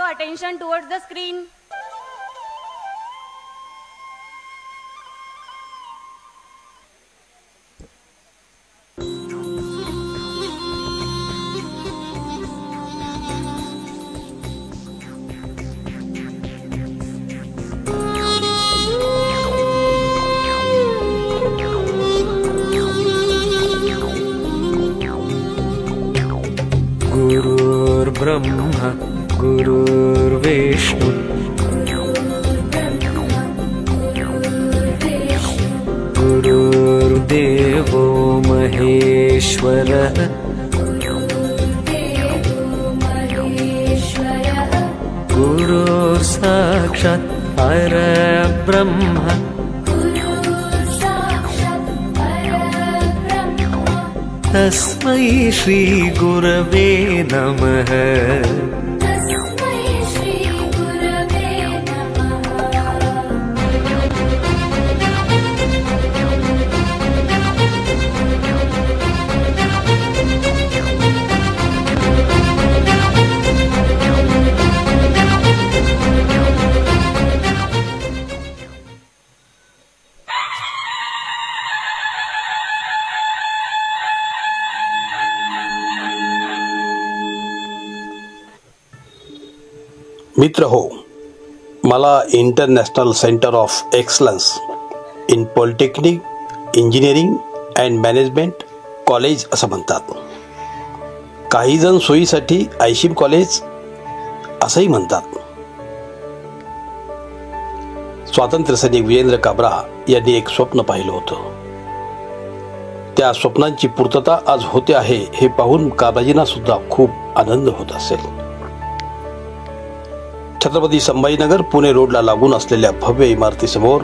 your attention towards the screen. गुरुर्ब्रह्मा गुरुर्विष्णु गुरुर्देवो महेश्वरः गुरुर्साक्षात् परब्रह्म तस्मै श्री गुरवे नमः। मित्र हो, मला international centre of excellence in polytechnic engineering and management college असं म्हणतात. काही जण सोयीसाठी आयशिम कॉलेज असंही म्हणतात. स्वातंत्र्यसैनिक विजेंद्र काबरा यांनी एक स्वप्न पाहिलं होतं. त्या स्वप्नांची पूर्तता आज होते आहे हे पाहून काबराजींना सुद्धा खूप आनंद होत असेल. छत्रपती संभाजीनगर पुणे रोडला लागून असलेल्या भव्य इमारतीसमोर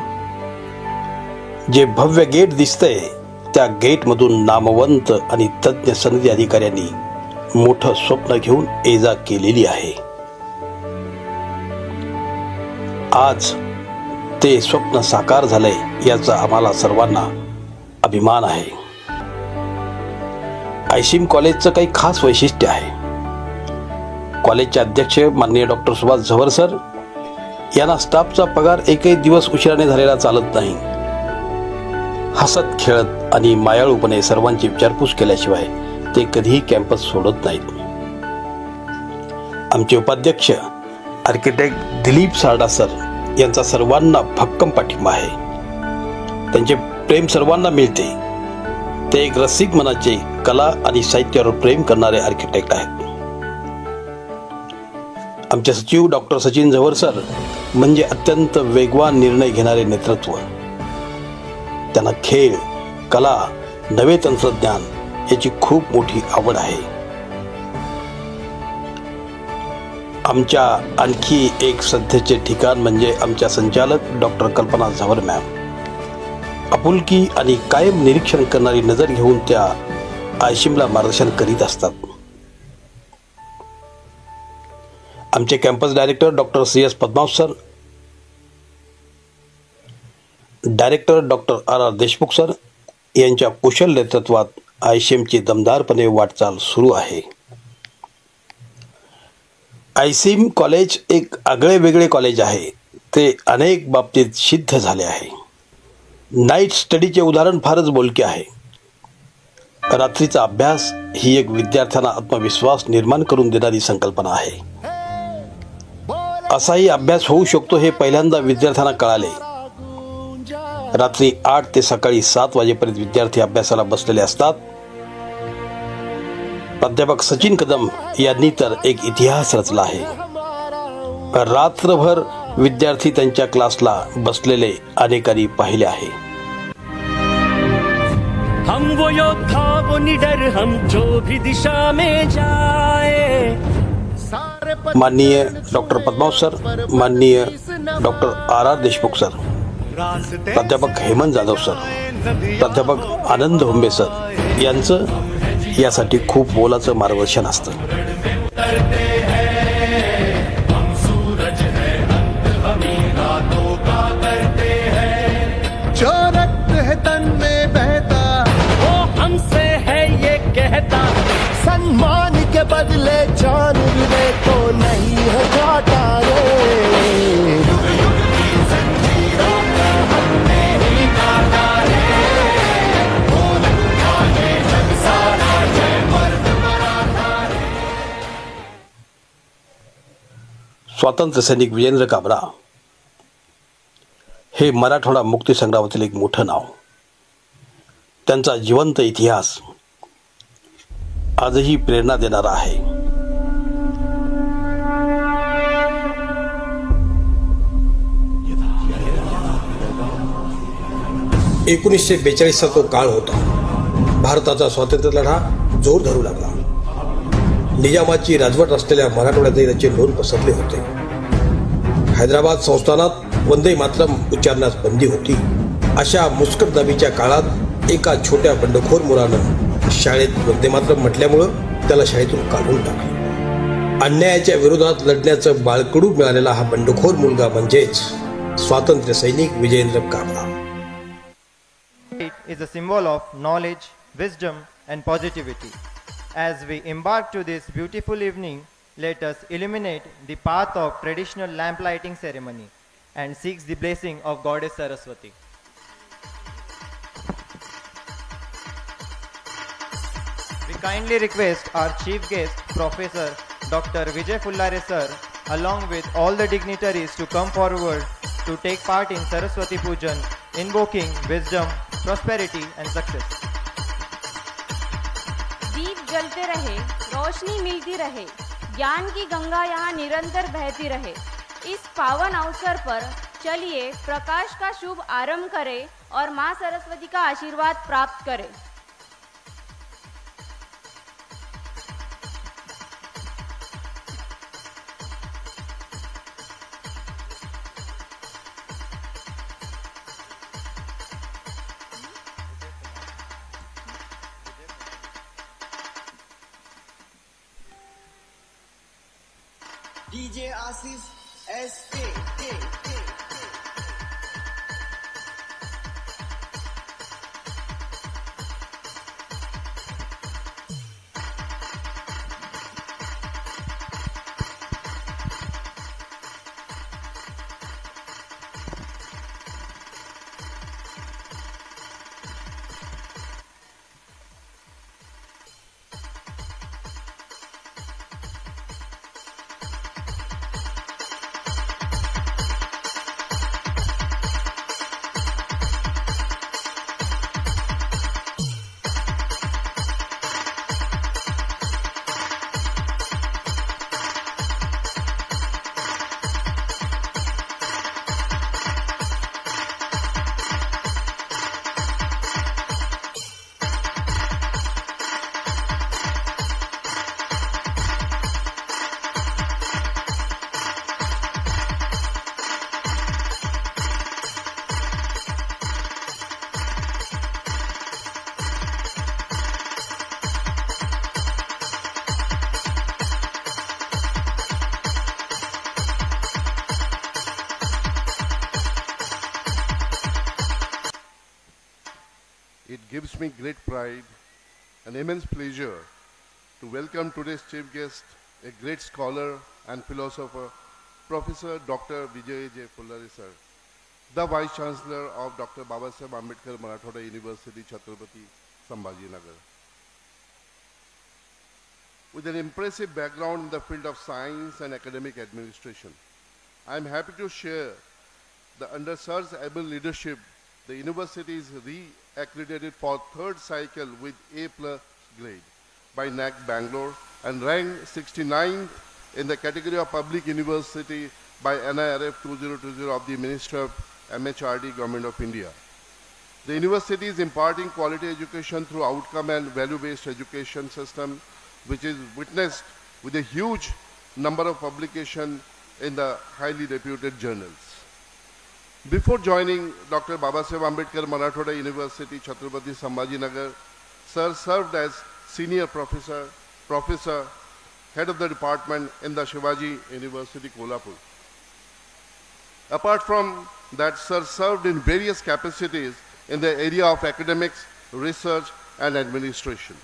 जे भव्य गेट दिसतंय त्या गेटमधून नामवंत आणि तज्ञ सनदी अधिकाऱ्यांनी मोठं स्वप्न घेऊन ये-जा केलेली आहे. आज ते स्वप्न साकार झालंय याचा आम्हाला सर्वांना अभिमान आहे. आयशिम कॉलेजचं काही खास वैशिष्ट्य आहे. कॉलेजचे अध्यक्ष माननीय डॉक्टर सुभाष झवर सर यांना स्टाफचा पगार एकही दिवस उशिराने झालेला चालत नाही. हसत खेळत आणि मायाळूपणे सर्वांची विचारपूस केल्याशिवाय ते कधीही कॅम्पस सोडत नाहीत. आमचे उपाध्यक्ष आर्किटेक्ट दिलीप सारडा सर यांचा सर्वांना भक्कम पाठिंबा आहे. त्यांचे प्रेम सर्वांना मिळते. ते एक रसिक मनाचे कला आणि साहित्यावर प्रेम करणारे आर्किटेक्ट आहेत. आमचे सचिव डॉक्टर सचिन झवर सर म्हणजे अत्यंत वेगवान निर्णय घेणारे नेतृत्व. त्यांना खेळ, कला, नवे तंत्रज्ञान याची खूप मोठी आवड आहे. आमच्या आणखी एक सध्याचे ठिकाण म्हणजे आमच्या संचालक डॉक्टर कल्पना झवर मॅम. आपुलकी आणि कायम निरीक्षण करणारी नजर घेऊन त्या आयशिमला मार्गदर्शन करीत असतात. आमचे campus director doctor CS Padmavat sir, director doctor RR Deshmukh sir यांच्या कुशल नेतृत्वात आयशिमची दमदारपणे वाटचाल सुरू आहे. आयशिम कॉलेज एक आगळे वेगळे कॉलेज आहे. ते अनेक बाबतीत सिद्ध झाले आहे. नाईट स्टडीचे उदाहरण फारच बोलके आहे. रात्रीचा अभ्यास ही एक विद्यार्थ्यांना आत्मविश्वास निर्माण करून देणारी संकल्पना आहे. असाही अभ्यास होऊ शकतो हे पहिल्यांदा विद्यार्थ्यांना कळाले. रात्री 8 ते सकाळी 7 वाजेपर्यंत विद्यार्थी अभ्यासाला बसलेले असतात. प्राध्यापक सचिन कदम यांनी तर एक इतिहास रचला आहे. रात्रभर विद्यार्थी त्यांच्या क्लासला बसलेले अनेकांनी पाहिले आहे. हम वो योद्धा वो निडर हम जो भी दिशा में जाए. माननीय डॉक्टर पद्मावत सर, माननीय डॉक्टर RR देशमुख सर, प्राध्यापक हेमंत जाधव सर, प्राध्यापक आनंद हुंबे सर यांचं यासाठी खूप मोलाचं मार्गदर्शन असतं. जो रक्त है तन में बहता वो हमसे है ये कहता. सम्मान के बदले जान भी दे तो नहीं है घाटा. स्वातंत्र्य सैनिक विजेंद्र काबरा हे मराठवाडा मुक्तीसंग्रामातील एक मोठं नाव. त्यांचा जिवंत इतिहास आजही प्रेरणा देणारा आहे. 1942चा तो काळ होता. भारताचा स्वातंत्र्य लढा जोर धरू लागला. निजामाची राजवट असलेल्या मराठवाड्यातही त्याचे लोण पसरले होते. हैदराबाद संस्थानात वंदे मातरम उच्चारण्यास बंदी होती. अशा मुस्कटदाबीच्या काळात एका छोट्या बंडखोर मुलानं शाळेत वंदे मातरम म्हटल्यामुळं त्याला शाळेतून काढून टाकले. अन्यायाच्या विरोधात लढण्याचं बाळकडू मिळालेला हा बंडखोर मुलगा म्हणजेच स्वातंत्र्य सैनिक Vijendra Kabra. It is a symbol of knowledge, wisdom and positivity. As we embark to this beautiful evening, let us illuminate the path of traditional lamp lighting ceremony and seek the blessing of Goddess Saraswati. We kindly request our chief guest, Professor Dr. Vijay Fullare sir, along with all the dignitaries to come forward to take part in Saraswati Pujan, invoking wisdom, prosperity and success. दीप जलते रहे, रोशनी मिलती रहे, ज्ञान की गंगा यहाँ निरंतर बहती रहे. इस पावन अवसर पर चलिए प्रकाश का शुभ आरंभ करें और माँ सरस्वती का आशीर्वाद प्राप्त करें. DJ Assis SK. It gives me great pride and immense pleasure to welcome today's chief guest, a great scholar and philosopher, Professor Dr. Vijay J. Fullare sir, the Vice Chancellor of Dr. Babasaheb Ambedkar Marathwada University, Chhatrapati Sambhajinagar. With an impressive background in the field of science and academic administration, I am happy to share that under sir's able leadership, the university is re-accredited for third cycle with A+ grade by NAC Bangalore and ranked 69th in the category of public university by NIRF 2020 of the Ministry of MHRD, Government of India. The university is imparting quality education through outcome and value-based education system, which is witnessed with a huge number of publications in the highly reputed journals. Before joining Dr. Babasaheb Ambedkar Marathwada University, Chhatrapati Sambhajinagar, sir served as senior professor, head of the department in the Shivaji University, Kolhapur. Apart from that, sir served in various capacities in the area of academics, research and administration.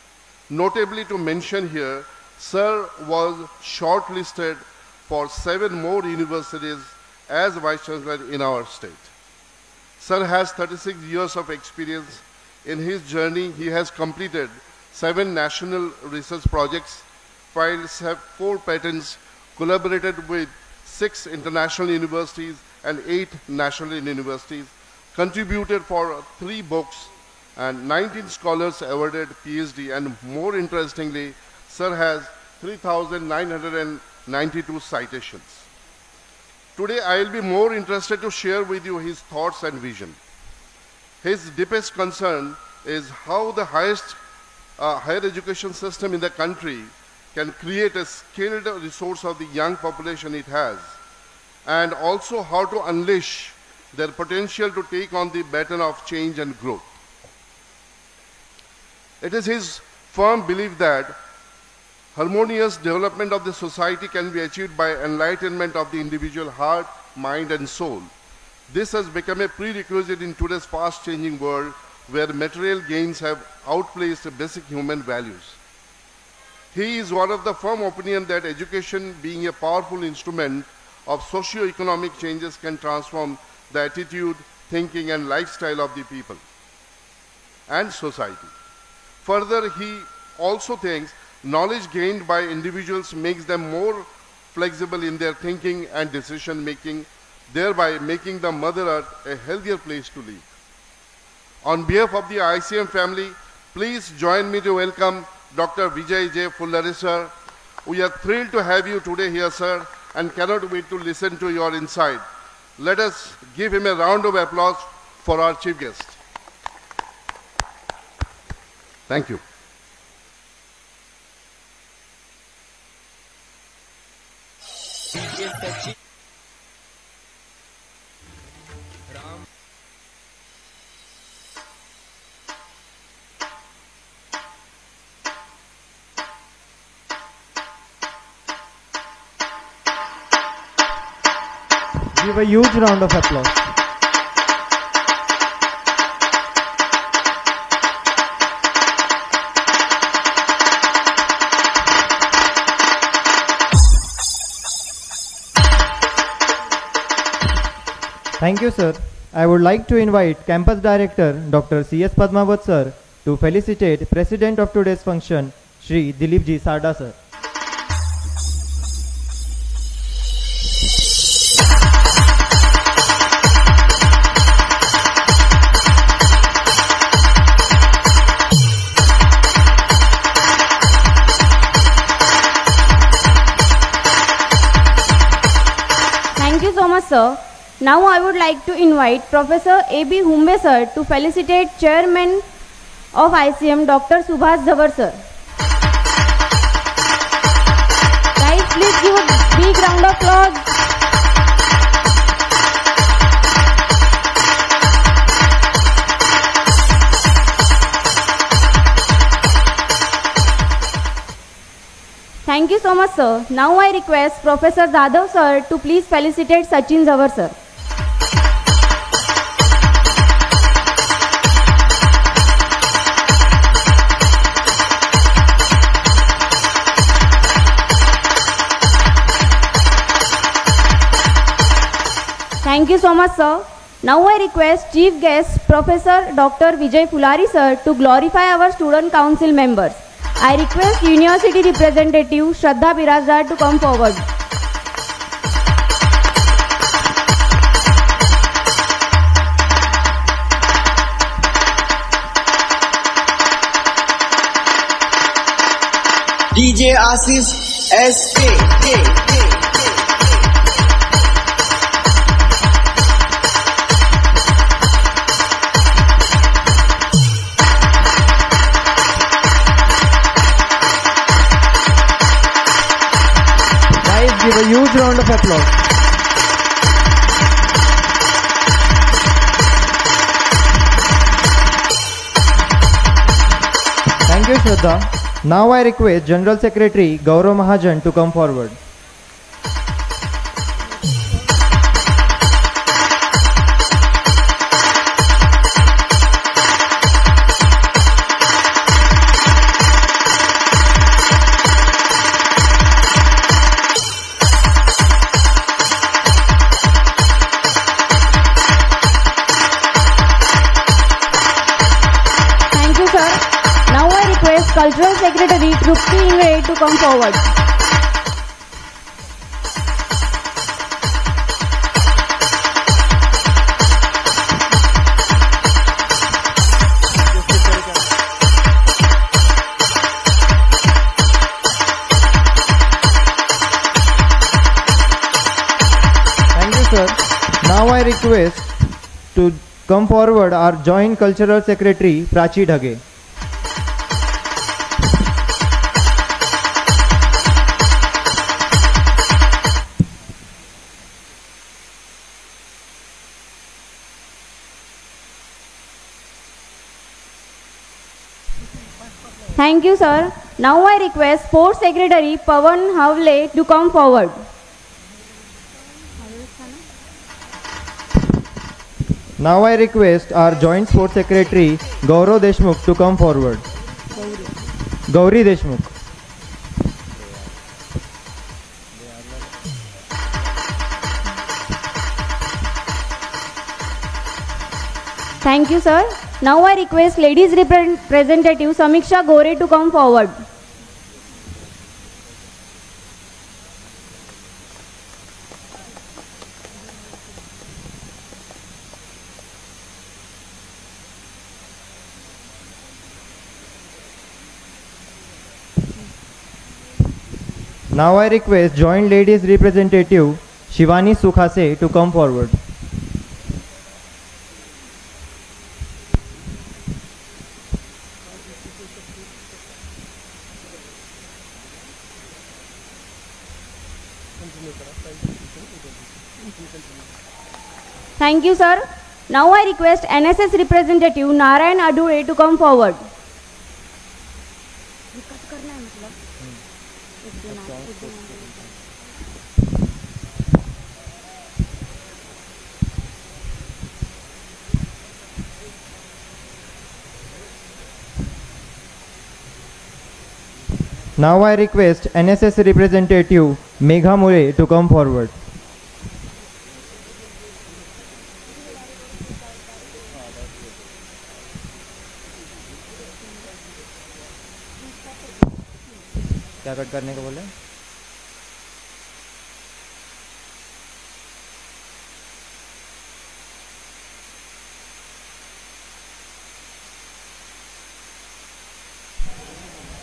Notably to mention here, sir was shortlisted for 7 more universities as Vice Chancellor in our state. Sir has 36 years of experience. In his journey, he has completed 7 national research projects, filed 4 patents, collaborated with 6 international universities and 8 national universities, contributed for 3 books and 19 scholars awarded PhD, and more interestingly, Sir has 3,992 citations. Today I will be more interested to share with you his thoughts and vision. His deepest concern is how the higher education system in the country can create a skilled resource of the young population it has, and also how to unleash their potential to take on the baton of change and growth. It is his firm belief that harmonious development of the society can be achieved by enlightenment of the individual heart, mind, and soul. This has become a prerequisite in today's fast-changing world where material gains have outplaced basic human values. He is one of the firm opinion that education, being a powerful instrument of socio-economic changes, can transform the attitude, thinking, and lifestyle of the people and society. Further, he also thinks knowledge gained by individuals makes them more flexible in their thinking and decision making, thereby making the Mother Earth a healthier place to live. On behalf of the ICM family, please join me to welcome Dr. Vijay J. Fullare, sir. We are thrilled to have you today here, sir, and cannot wait to listen to your insight. Let us give him a round of applause for our chief guest. Thank you. Give a huge round of applause. Thank you, sir. I would like to invite Campus Director Dr. C.S. Padmavat, sir, to felicitate President of today's function, Shri Dilip Ji Sarda, sir. Thank you so much, sir. Now I would like to invite Professor A.B. Humbe, sir, to felicitate Chairman of ICM, Dr. Subhas Jhawar, sir. Guys, please give a big round of applause. Thank you so much, sir. Now I request Professor Jadhav, sir, to please felicitate Sachin Jhawar, sir. Thank you so much, sir. Now I request Chief Guest Professor Dr. Vijay Fullare, sir, to glorify our Student Council members. I request University Representative Shraddha Birajdar to come forward. DJ Ashish SK. Give a huge round of applause. Thank you, Shraddha. Now I request General Secretary Gaurav Mahajan to come forward. Cultural Secretary Trupti Ingre to come forward. sir. Now I request to come forward our Joint Cultural Secretary Prachi Dhage. Thank you, sir. Now I request Sports Secretary Pawan Havle to come forward. Now I request our Joint Sports Secretary Gaurav Deshmukh to come forward. Gauri Deshmukh. Thank you, sir. Now I request Ladies Representative Samiksha Gore to come forward. Now I request Joint Ladies Representative Shivani Sukhase to come forward. Thank you, sir. Now I request NSS representative Narayan Adure to come forward. Now I request NSS representative Megha Mure to come forward. क्या cut करने को बोले?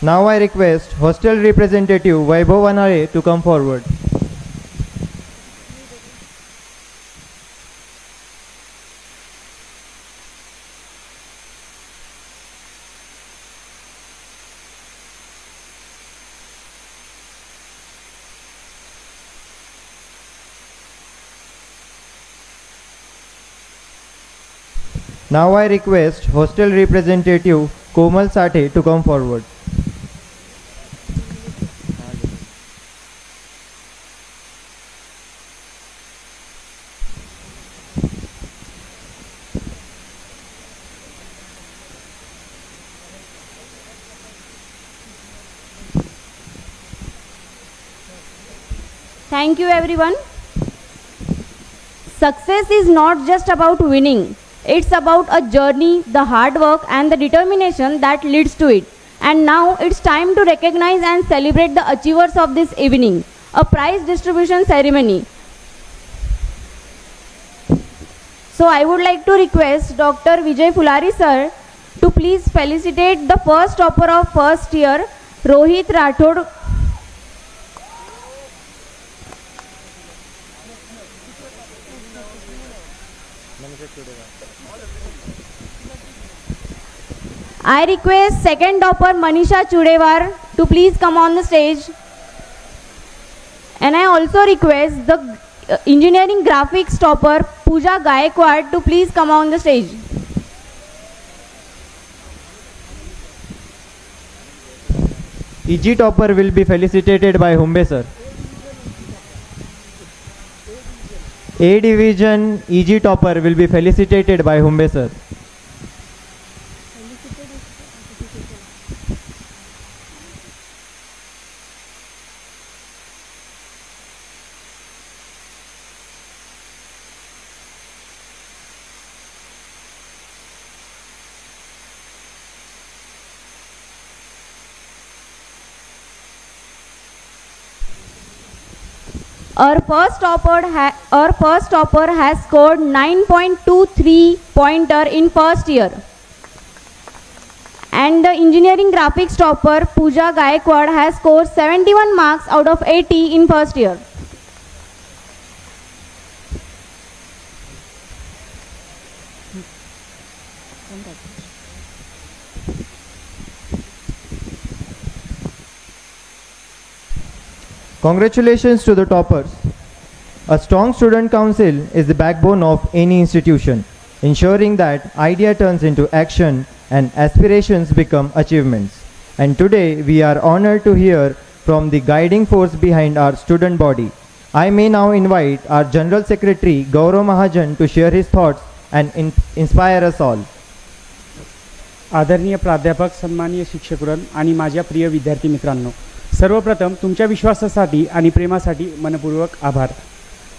Now I request hostel representative Vaibhav Vanare to come forward. Now I request hostel representative Komal Sathe to come forward. Thank you, everyone. Success is not just about winning. It's about a journey, the hard work and the determination that leads to it. And now it's time to recognize and celebrate the achievers of this evening, a prize distribution ceremony. So I would like to request Dr. Vijay Fulari sir to please felicitate the first topper of first year, Rohit Rathod. I request second topper Manisha Chudewar to please come on the stage. And I also request the engineering graphics topper Pooja Gaikwad to please come on the stage. EG topper will be felicitated by Humbe sir. A division EG topper will be felicitated by Humbe sir. Our first topper has scored 9.23 pointer in first year. And the engineering graphics topper Pooja Gaikwad has scored 71 marks out of 80 in first year. Congratulations to the toppers. A strong student council is the backbone of any institution, ensuring that idea turns into action and aspirations become achievements. And today we are honored to hear from the guiding force behind our student body. I may now invite our General Secretary Gaurav Mahajan to share his thoughts and inspire us all. आदरणीय प्राध्यापक, सन्माननीय शिक्षकवृंद आणि माझ्या प्रिय विद्यार्थी मित्रांनो, सर्वप्रथम तुमच्या विश्वासासाठी आणि प्रेमासाठी मनपूर्वक आभार.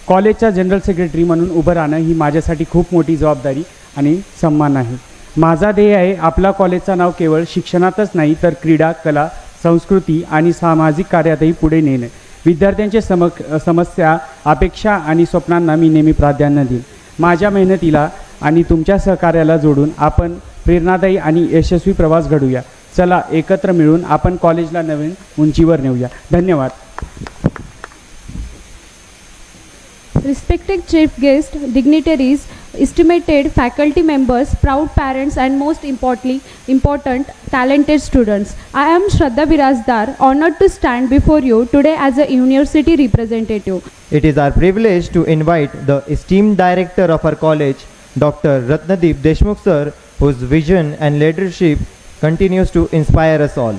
कॉलेजचा जनरल सेक्रेटरी म्हणून उभं राहणं ही माझ्यासाठी खूप मोठी जबाबदारी आणि सन्मान आहे. माझा ध्येय आहे आपला कॉलेजचा नाव केवळ शिक्षणातच नाही तर क्रीडा, कला, संस्कृती आणि सामाजिक कार्यातही पुढे नेणे. विद्यार्थ्यांचे समस्या, अपेक्षा आणि स्वप्नांना मी नेहमी प्राधान्य देईन. माझ्या मेहनतीला आणि तुमच्या सहकार्याला जोडून आपण प्रेरणादायी आणि यशस्वी प्रवास घडूया. चला एकत्र मिळून आपण कॉलेजला नवीन उंचीवर नेऊया. धन्यवाद. Respected chief guests, dignitaries, estimated faculty members, proud parents and most important talented students. I am Shraddha Birazdar, honored to stand before you today as a university representative. It is our privilege to invite the esteemed director of our college, Dr. Ratnadeep Deshmukh sir, whose vision and leadership continues to inspire us all.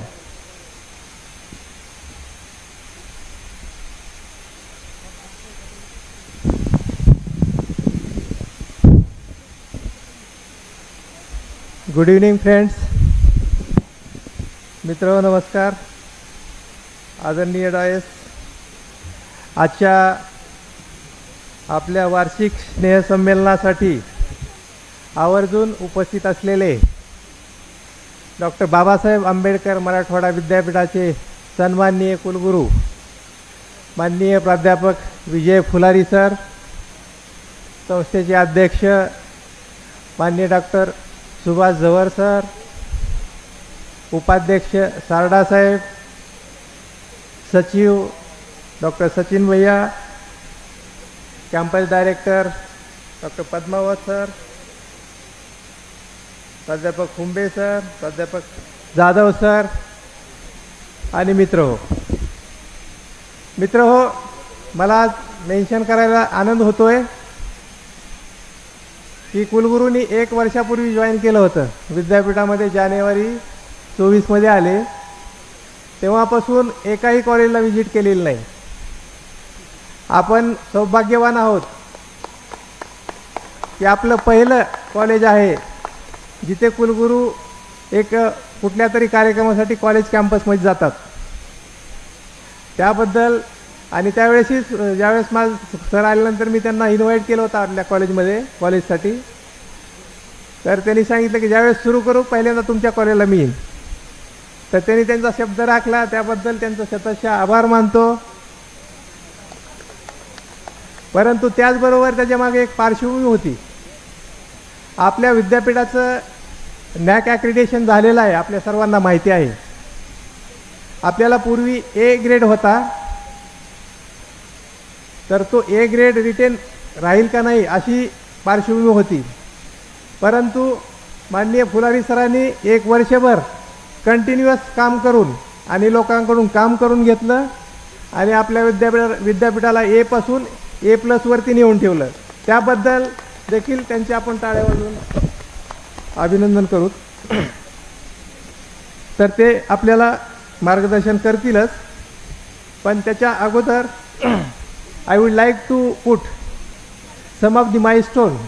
Good evening friends. मित्र नमस्कार. आदरणीय डायस, आजच्या आपल्या वार्षिक स्नेहसंमेलनासाठी आवर्जून उपस्थित असलेले doctor Babasaheb Ambedkar Marathwada विद्यापीठाचे सन्माननीय कुलगुरू माननीय प्राध्यापक विजय फुलारी सर, संस्थेचे अध्यक्ष माननीय डॉक्टर सुभाष झवर सर, उपाध्यक्ष सारडा साहेब, सचिव डॉक्टर सचिन भैया, campus director doctor Padmavat sir, प्राध्यापक खुंबे सर, प्राध्यापक जाधव सर आणि मित्र हो, मला मेन्शन करायला आनंद होतोय की कुलगुरूंनी 1 वर्षापूर्वी जॉईन केलं होतं विद्यापीठामध्ये. जानेवारी 24मध्ये आले, तेव्हापासून एकाही कॉलेजला व्हिजिट केलेली नाही. आपण सौभाग्यवान आहोत की आपलं पहिलं कॉलेज आहे जिथे कुलगुरू एक कुठल्या तरी कार्यक्रमासाठी कॉलेज कॅम्पसमध्ये जातात. त्याबद्दल आणि त्यावेळेसही ज्यावेळेस माझं सर आल्यानंतर मी त्यांना इन्व्हाइट केलं होतं आपल्या कॉलेजसाठी. तर त्यांनी सांगितलं की ज्यावेळेस सुरू करू पहिल्यांदा तुमच्या कॉलेजला मी येईन. तर त्यांनी त्यांचा शब्द राखला, त्याबद्दल त्यांचं शतशः आभार मानतो. परंतु त्याचबरोबर त्याच्यामागे एक पार्श्वभूमी होती. आपल्या विद्यापीठाचं नॅक ॲक्रिडिटेशन झालेलं आहे, आपल्या सर्वांना माहिती आहे. आपल्याला पूर्वी A ग्रेड होता, तर तो A ग्रेड रिटेन राहील का नाही अशी पार्श्वभूमी होती. परंतु माननीय फुलारी सरांनी 1 वर्षभर कंटिन्युअस काम करून आणि लोकांकडून काम करून घेतलं आणि आपल्या विद्यापीठाला A पासून A+ वरती नेऊन ठेवलं. त्याबद्दल देखील त्यांचे आपण टाळ्या वाजवून अभिनंदन करू. तर ते आपल्याला मार्गदर्शन करतीलच, पण त्याच्या अगोदर I would like to put some of the milestones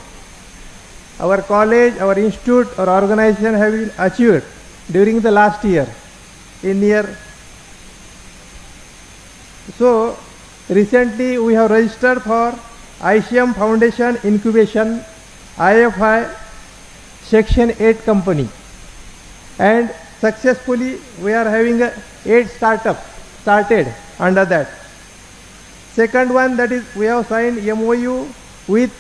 our college, our institute, our organization have achieved during the last year. So recently we have registered for ICM Foundation Incubation IFI Section 8 company, and successfully we are having 8 startups started under that. Second one, that is we have signed MOU with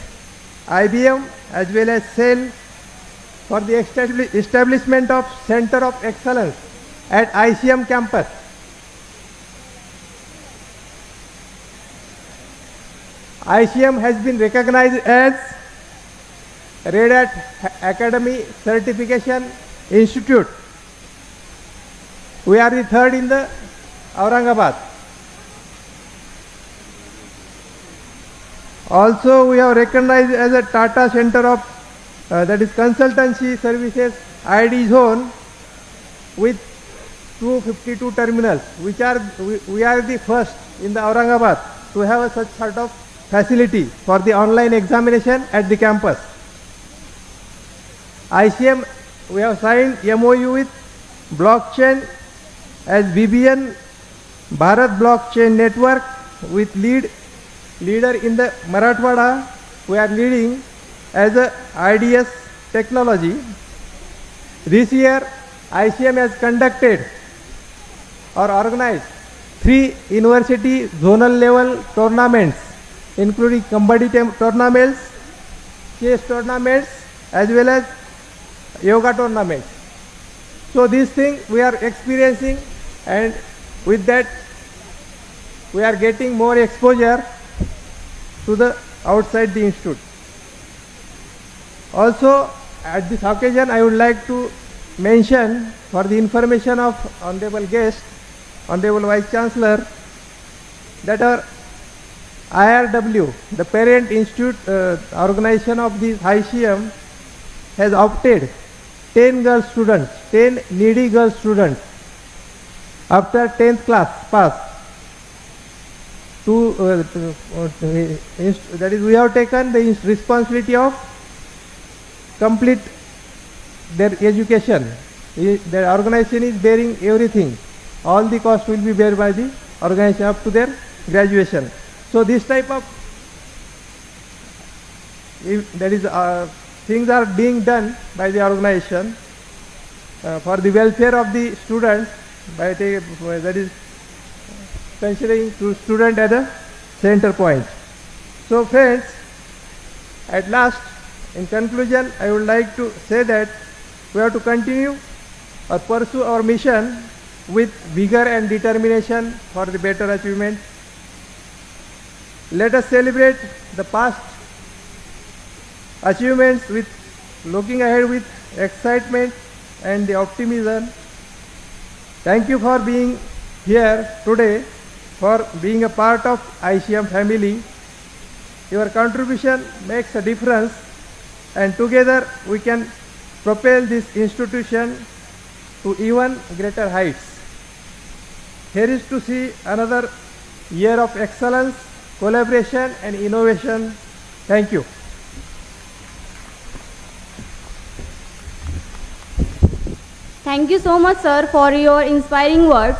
IBM as well as SAIL for the establishment of Center of Excellence at ICM campus. ICM has been recognized as Red Hat Academy Certification Institute. We are the third in the Aurangabad. Also, we are recognized as a Tata Center of that is Consultancy Services ID Zone with 252 terminals, which are we are the first in the Aurangabad to have a such sort of facility for the online examination at the campus. ICM, we have signed MOU with blockchain as BBN Bharat Blockchain Network with leader in the Marathwada. We are leading as a IDS technology. This year ICM has conducted or organized 3 university zonal level tournaments, including Kabaddi tournaments, chess tournaments, as well as yoga tournaments. So this thing we are experiencing, and with that we are getting more exposure to the outside the institute. Also, at this occasion I would like to mention, for the information of honorable guest, honorable Vice Chancellor, that our IRW, the parent institute organization of this ICM, has opted 10 girl students, 10 needy girl students after 10th class pass to that is, we have taken the responsibility of complete their education. Their organization is bearing everything. All the cost will be borne by the organization up to their graduation. So this type of things are being done by the organization for the welfare of the students, by that is considering to student as a center point. So friends, at last, in conclusion, I would like to say that we have to continue or pursue our mission with vigor and determination for the better achievement. Let us celebrate the past achievements with looking ahead with excitement and the optimism. Thank you for being here today, for being a part of ICM family. Your contribution makes a difference, and together we can propel this institution to even greater heights. Here is to see another year of excellence, collaboration and innovation. Thank you. Thank you so much, sir, for your inspiring words.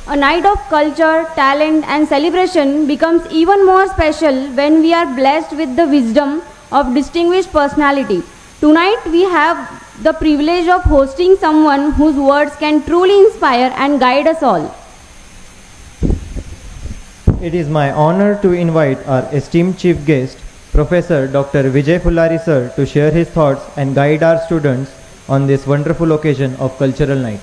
A night of culture, talent and celebration becomes even more special when we are blessed with the wisdom of distinguished personality. Tonight we have the privilege of hosting someone whose words can truly inspire and guide us all. It is my honor to invite our esteemed chief guest, Professor Dr. Vijay Fullari sir, to share his thoughts and guide our students on this wonderful occasion of Cultural Night.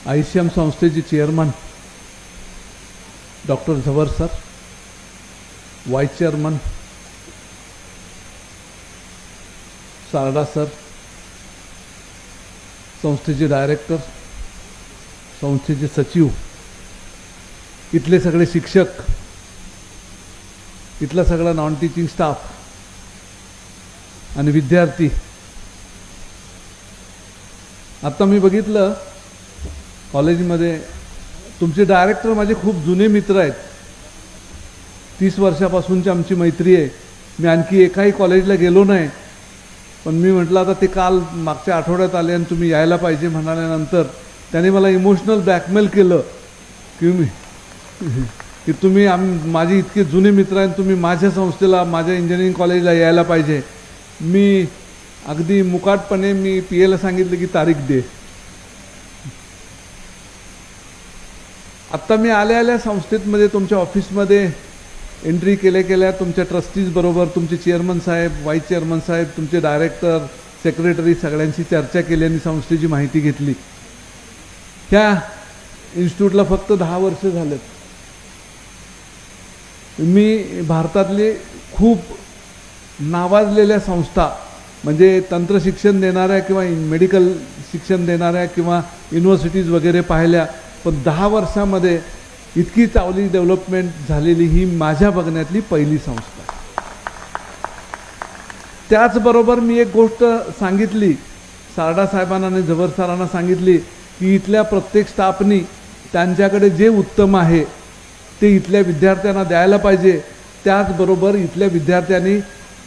ICM संस्थेचे chairman doctor Zawar sir, vice chairman Sarda sir, संस्थेचे director, संस्थेचे सचिव, इथले सगळे शिक्षक, इथला सगळा non teaching staff आणि विद्यार्थी. आता मी बघितलं कॉलेजमध्ये तुमचे डायरेक्टर माझे खूप जुने मित्र आहेत. 30 वर्षापासूनची आमची मैत्री आहे. मी आणखी एकाही कॉलेजला गेलो नाही, पण मी म्हटलं आता ते काल मागच्या आठवड्यात आले आणि तुम्ही यायला पाहिजे म्हणाल्यानंतर त्याने मला इमोशनल ब्लॅकमेल केलं की तुम्ही माझे इतके जुने मित्र आहेत, तुम्ही माझ्या संस्थेला, माझ्या इंजिनिअरिंग कॉलेजला यायला पाहिजे. मी अगदी मुकाटपणे मी PA ला सांगितलं की तारीख दे. आत्ता मी आल्या संस्थेमध्ये तुमच्या ऑफिसमध्ये एंट्री केल्या तुमच्या ट्रस्टीज बरोबर तुमचे चेअरमन साहेब, व्हाईस चेअरमन साहेब, तुमचे डायरेक्टर, सेक्रेटरी सगळ्यांशी चर्चा केली आणि संस्थेची माहिती घेतली. ह्या इन्स्टिट्यूटला फक्त 10 वर्ष झालेत. मी भारतातले खूप नावाजलेल्या संस्था म्हणजे तंत्र शिक्षण देणाऱ्या किंवा मेडिकल शिक्षण देणाऱ्या किंवा युनिव्हर्सिटीज वगैरे पाहिल्या, पण 10 वर्षामध्ये इतकी चांगली डेव्हलपमेंट झालेली ही माझ्या बघण्यातली पहिली संस्था. त्याचबरोबर मी एक गोष्ट सांगितली सारडा साहेबांना आणि झवर सरांना सांगितली की इथल्या प्रत्येक स्टाफनी त्यांच्याकडे जे उत्तम आहे ते इथल्या विद्यार्थ्यांना द्यायला पाहिजे, त्याचबरोबर इथल्या विद्यार्थ्यांनी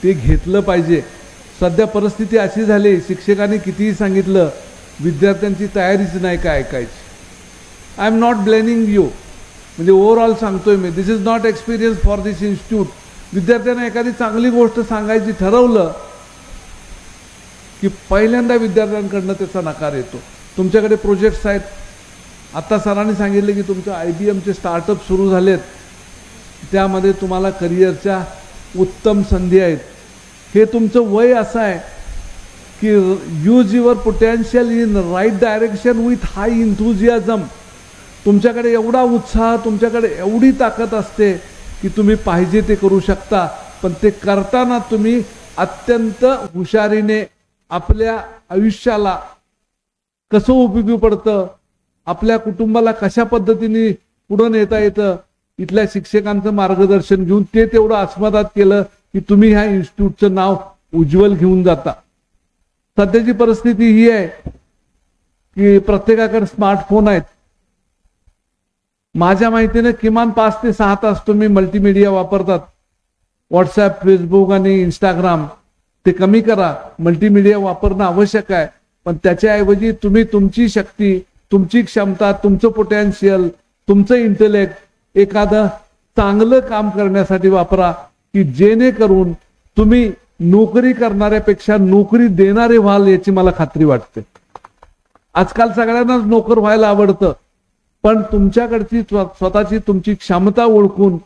ते घेतलं पाहिजे. सध्या परिस्थिती अशी झाली, शिक्षकांनी कितीही सांगितलं विद्यार्थ्यांची तयारीच नाही काय ऐकायची. I am not blaming you, म्हणजे ओव्हरऑल सांगतोय मी, this is not experience for this institute. विद्यार्थ्यांना एखादी चांगली गोष्ट सांगायची ठरवलं की पहिल्यांदा विद्यार्थ्यांकडनं त्याचा नकार येतो. तुमच्याकडे प्रोजेक्ट्स आहेत, आत्ता सरांनी सांगितले की तुमचं IBMचे स्टार्टअप सुरू झालेत, त्यामध्ये तुम्हाला करिअरच्या उत्तम संधी आहेत. हे तुमचं वय असं आहे की use your potential in right direction with high enthusiasm. तुमच्याकडे एवढा उत्साह, तुमच्याकडे एवढी ताकद असते की तुम्ही पाहिजे ते करू शकता, पण ते करताना तुम्ही अत्यंत हुशारीने आपल्या आयुष्याला कसं उपयोगी पडतं, आपल्या कुटुंबाला कशा पद्धतीने पुढे नेता येतं, इथल्या शिक्षकांचं मार्गदर्शन घेऊन ते तेवढं आस्वादात केलं की तुम्ही ह्या इन्स्टिट्यूटचं नाव उज्ज्वल घेऊन जाता. सध्याची परिस्थिती ही आहे की प्रत्येकाकडे स्मार्टफोन आहेत. माझ्या माहितीने किमान 5 ते 6 तास तुम्ही मल्टीमीडिया वापरतात. व्हॉट्सॲप, फेसबुक आणि इंस्टाग्राम ते कमी करा. मल्टीमीडिया वापरणं आवश्यक आहे, पण त्याच्याऐवजी तुम्ही तुमची शक्ती, तुमची क्षमता, तुमचं पोटेन्शियल, तुमचं इंटेलेक्ट एखादं चांगलं काम करण्यासाठी वापरा की जेणेकरून तुम्ही नोकरी करणाऱ्यापेक्षा नोकरी देणारे व्हाल याची मला खात्री वाटते. आजकाल सगळ्यांनाच नोकर व्हायला आवडतं, पण तुमच्याकडची स्वतःची तुमची क्षमता ओळखून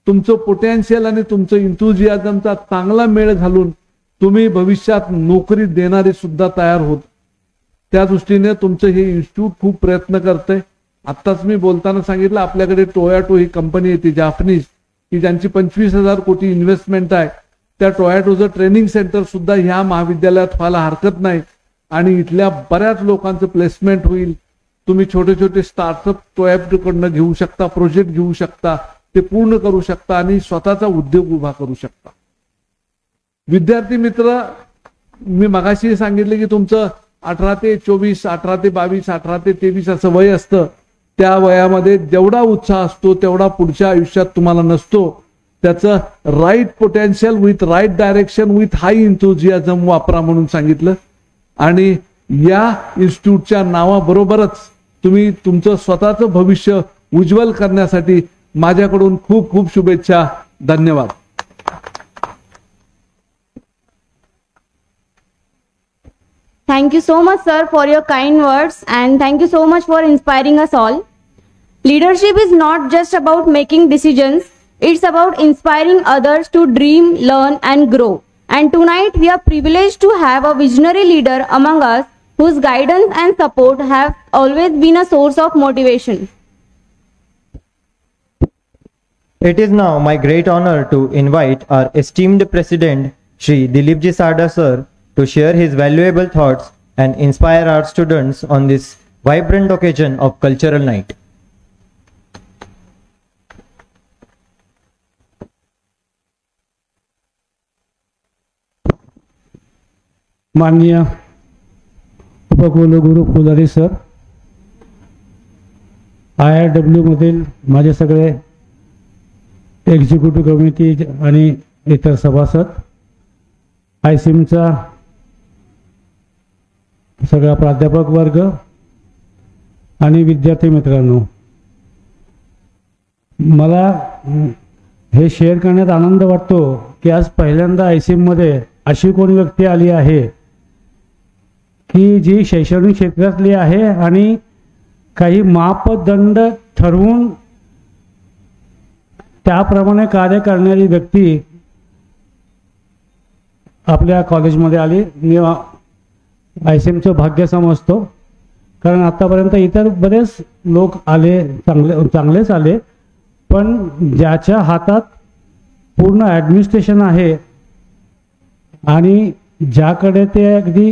तुमचं पोटेन्शियल आणि तुमचं इंथुझियाझमचा चांगला मेळ घालून तुम्ही भविष्यात नोकरी देणारे सुद्धा तयार होत. त्या दृष्टीने तुमचं हे इन्स्टिट्यूट खूप प्रयत्न करतंय. आत्ताच मी बोलताना सांगितलं आपल्याकडे टोयोटो ही कंपनी येते जापनीज की ज्यांची 25,000 कोटी इन्व्हेस्टमेंट आहे. त्या टोयोटोचं ट्रेनिंग सेंटर सुद्धा ह्या महाविद्यालयात व्हायला हरकत नाही आणि इथल्या बऱ्याच लोकांचं प्लेसमेंट होईल. तुम्ही छोटे छोटे स्टार्टअप टोयोटोकडनं घेऊ शकता, प्रोजेक्ट घेऊ शकता, ते पूर्ण करू शकता आणि स्वतःचा उद्योग उभा करू शकता. विद्यार्थी मित्र, मी मगाशी सांगितले की तुमचं 18 ते 24, 18 ते 22, 18 ते 23 असं वय असतं. त्या वयामध्ये जेवढा उत्साह असतो तेवढा पुढच्या आयुष्यात तुम्हाला नसतो. त्याचं right potential with right direction with high enthusiasm वापरा म्हणून सांगितलं. आणि या इन्स्टिट्यूटच्या नावाबरोबरच तुम्ही तुमचं स्वतःचं भविष्य उज्ज्वल करण्यासाठी माझ्याकडून खूप खूप शुभेच्छा. धन्यवाद. Thank you so much, sir, for your kind words, and thank you so much for inspiring us all. Leadership is not just about making decisions, it's about inspiring others to dream, learn, and grow. And tonight we are privileged to have a visionary leader among us whose guidance and support have always been a source of motivation. It is now my great honor to invite our esteemed President, Shri Dilipji Sarda sir, to share his valuable thoughts and inspire our students on this vibrant occasion of Cultural Night. माननीय उपकुलगुरू Phulari sir, IIW मधील माझे सगळे executive committee आणि इतर सभासद, ICMचा सगळा प्राध्यापक वर्ग आणि विद्यार्थी मित्रांनो, मला हे शेअर करण्यात आनंद वाटतो की आज पहिल्यांदा ICM मध्ये अशी कोण व्यक्ती आली आहे की जी शैक्षणिक क्षेत्रातली आहे आणि काही मापदंड ठरवून त्याप्रमाणे कार्य करणारी व्यक्ती आपल्या कॉलेजमध्ये आली. मी ICMचं भाग्य समजतो, कारण आतापर्यंत इतर बरेच लोक आले, चांगलेच आले, पण ज्याच्या हातात पूर्ण ॲडमिनिस्ट्रेशन आहे आणि ज्याकडे ते अगदी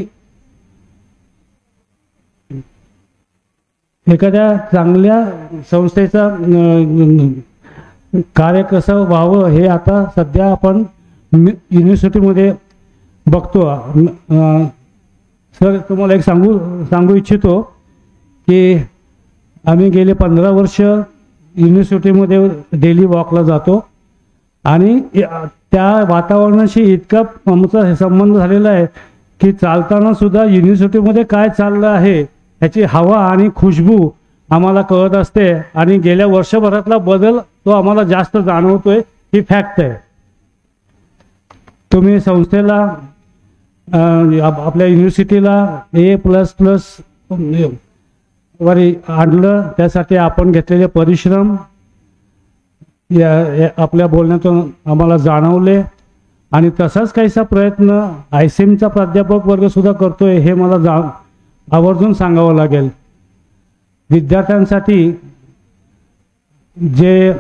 एखाद्या चांगल्या संस्थेचा कार्य कसं व्हावं हे आता सध्या आपण युनिव्हर्सिटीमध्ये बघतो. सर, तुम्हाला एक सांगू इच्छितो की आम्ही गेले 15 वर्ष युनिव्हर्सिटीमध्ये डेली वॉकला जातो आणि त्या वातावरणाशी इतका आमचा संबंध झालेला आहे की चालताना सुद्धा युनिव्हर्सिटीमध्ये काय चाललं आहे ह्याची हवा आणि खुशबू आम्हाला कळत असते आणि गेल्या वर्षभरातला बदल तो आम्हाला जास्त जाणवतोय, ही फॅक्ट आहे. तुम्ही संस्थेला आपल्या युनिव्हर्सिटीला A++ वर आणलं, त्यासाठी आपण घेतलेले परिश्रम आपल्या बोलण्यातून आम्हाला जाणवले आणि तसाच काहीसा प्रयत्न ICMचा प्राध्यापक वर्ग सुद्धा करतोय हे मला आवर्जून सांगावं लागेल. विद्यार्थ्यांसाठी जे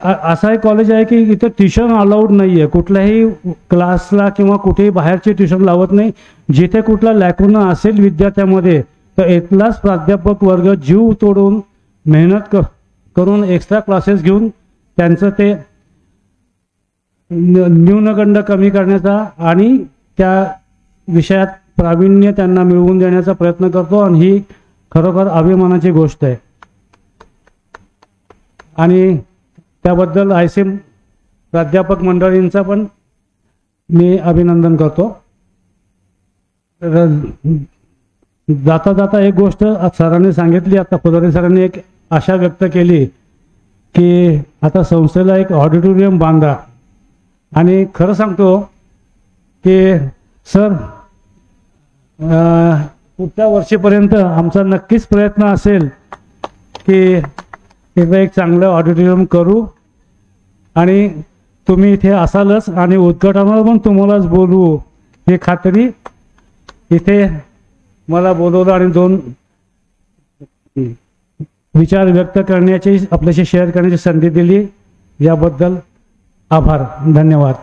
असा एक कॉलेज आहे की इथं ट्युशन अलाउड नाही आहे, कुठल्याही क्लासला किंवा कुठेही बाहेरची ट्युशन लावत नाही. जिथे कुठला लॅकुना असेल विद्यार्थ्यामध्ये तर इथलाच प्राध्यापक वर्ग जीव तोडून मेहनत करून एक्स्ट्रा क्लासेस घेऊन त्यांचं ते न्यूनगंड कमी करण्याचा आणि त्या विषयात प्रावीण्य त्यांना मिळवून देण्याचा प्रयत्न करतो आणि ही खरोखर अभिमानाची गोष्ट आहे आणि त्याबद्दल ICM प्राध्यापक मंडळींचा पण मी अभिनंदन करतो. जाता जाता एक गोष्ट सरांनी सांगितली, आता फुलारी सरांनी एक आशा व्यक्त केली की आता संस्थेला एक ऑडिटोरियम बांधा आणि खरं सांगतो की सर पुढच्या वर्षीपर्यंत आमचा नक्कीच प्रयत्न असेल की इथं एक चांगलं ऑडिटोरियम करू आणि तुम्ही इथे असालच आणि उद्घाटनाला पण तुम्हालाच बोलवू ही खात्री. इथे मला बोलवलं आणि 2 विचार व्यक्त करण्याची आपल्याशी शेअर करण्याची संधी दिली, याबद्दल आभार. धन्यवाद.